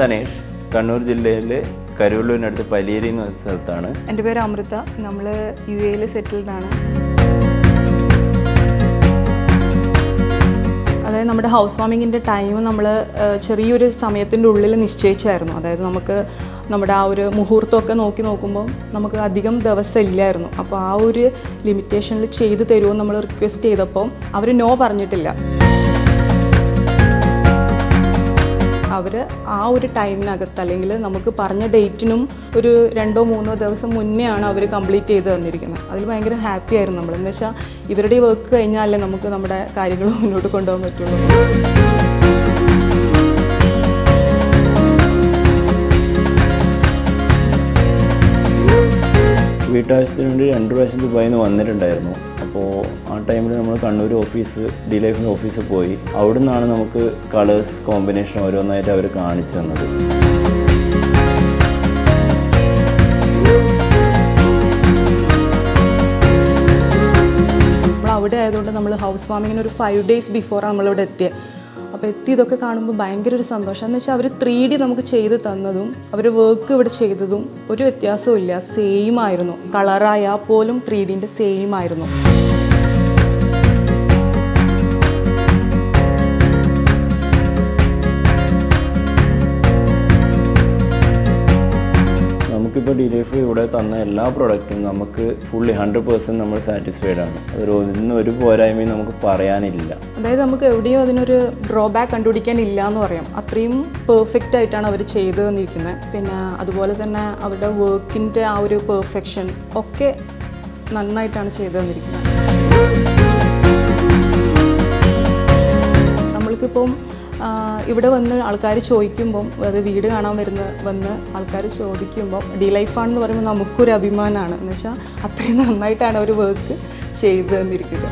ധനേഷ്, കണ്ണൂർ ജില്ലയിലെ കരുവള്ളൂരിനടുത്ത് പലിയേരി എന്ന സ്ഥലത്താണ്. എൻ്റെ പേര് അമൃത. നമ്മൾ UAE സെറ്റിൽഡാണ്. അതായത് നമ്മുടെ ഹൗസ് വാമിങ്ങിൻ്റെ ടൈം നമ്മൾ ചെറിയൊരു സമയത്തിൻ്റെ ഉള്ളിൽ നിശ്ചയിച്ചായിരുന്നു. അതായത് നമുക്ക് നമ്മുടെ ആ ഒരു മുഹൂർത്തമൊക്കെ നോക്കുമ്പോൾ നമുക്ക് അധികം ദിവസം ഇല്ലായിരുന്നു. അപ്പോൾ ആ ഒരു ലിമിറ്റേഷനിൽ ചെയ്തു തരുമോ നമ്മൾ റിക്വസ്റ്റ് ചെയ്തപ്പോൾ അവർ നോ പറഞ്ഞിട്ടില്ല. അവർ ആ ഒരു ടൈമിനകത്ത് അല്ലെങ്കിൽ നമുക്ക് പറഞ്ഞ ഡേറ്റിനും ഒരു 2-3 ദിവസം മുന്നേ ആണ് അവർ കംപ്ലീറ്റ് ചെയ്ത് തന്നിരിക്കുന്നത്. അതിൽ ഭയങ്കര ഹാപ്പി ആയിരുന്നു നമ്മൾ. എന്ന് വെച്ചാൽ ഇവരുടെ വർക്ക് കഴിഞ്ഞാലേ നമുക്ക് നമ്മുടെ കാര്യങ്ങൾ മുന്നോട്ട് കൊണ്ടുപോകാൻ പറ്റുള്ളൂ. വീട്ടാവശ്യത്തിന് വേണ്ടി 2 പ്രാവശ്യം ദുബായിൽ നിന്ന് വന്നിട്ടുണ്ടായിരുന്നു. അപ്പോൾ ആ ടൈമിൽ നമ്മൾ കണ്ണൂർ ഓഫീസ് ഡിലൈഫിൻ്റെ ഓഫീസിൽ പോയി. അവിടെ നിന്നാണ് നമുക്ക് കളേഴ്സ് കോമ്പിനേഷൻ ഓരോന്നായിട്ട് അവർ കാണിച്ചു തന്നത്. നമ്മൾ അവിടെ ആയതുകൊണ്ട് നമ്മൾ ഹൗസ് വാമിങ്ങിന് ഒരു 5 days ബിഫോറാണ് നമ്മളിവിടെ എത്തിയത്. അപ്പോൾ ഇതൊക്കെ കാണുമ്പോൾ ഭയങ്കര ഒരു സന്തോഷം. എന്ന് വെച്ചാൽ അവർ 3D നമുക്ക് ചെയ്ത് തന്നതും അവർ വർക്ക് ഇവിടെ ചെയ്തതും ഒരു വ്യത്യാസവും ഇല്ല, സെയിം ആയിരുന്നു. കളറായാൽ പോലും 3Dൻ്റെ സെയിം ആയിരുന്നു. നമുക്കിപ്പോൾ ഡിലൈഫ് ഇവിടെ തന്ന എല്ലാ പ്രോഡക്റ്റും നമുക്ക് ഫുള്ളി 100% നമ്മൾ സാറ്റിസ്ഫൈഡ് ആണ്. ഒരു പോരായ്മയും നമുക്ക് പറയാനില്ല. അതായത് നമുക്ക് എവിടെയും അതിനൊരു ഡ്രോബാക്ക് കണ്ടുപിടിക്കാനില്ല എന്ന് പറയാം. അത്രയും പെർഫെക്റ്റ് ആയിട്ടാണ് അവർ ചെയ്തു തന്നിരിക്കുന്നത്. പിന്നെ അതുപോലെ തന്നെ അവരുടെ വർക്കിൻ്റെ ആ ഒരു പെർഫെക്ഷൻ ഒക്കെ നന്നായിട്ടാണ് ചെയ്തു തന്നിരിക്കുന്നത്. നമ്മൾക്കിപ്പം ഇവിടെ വന്ന് ആൾക്കാർ ചോദിക്കുമ്പം, അത് വീട് കാണാൻ വന്ന് ആൾക്കാർ ചോദിക്കുമ്പം ഡിലൈഫാണെന്ന് പറയുമ്പോൾ നമുക്കൊരു അഭിമാനമാണ്. എന്ന് വെച്ചാൽ അത്രയും നന്നായിട്ടാണ് അവർ വർക്ക് ചെയ്തു തന്നിരിക്കുന്നത്.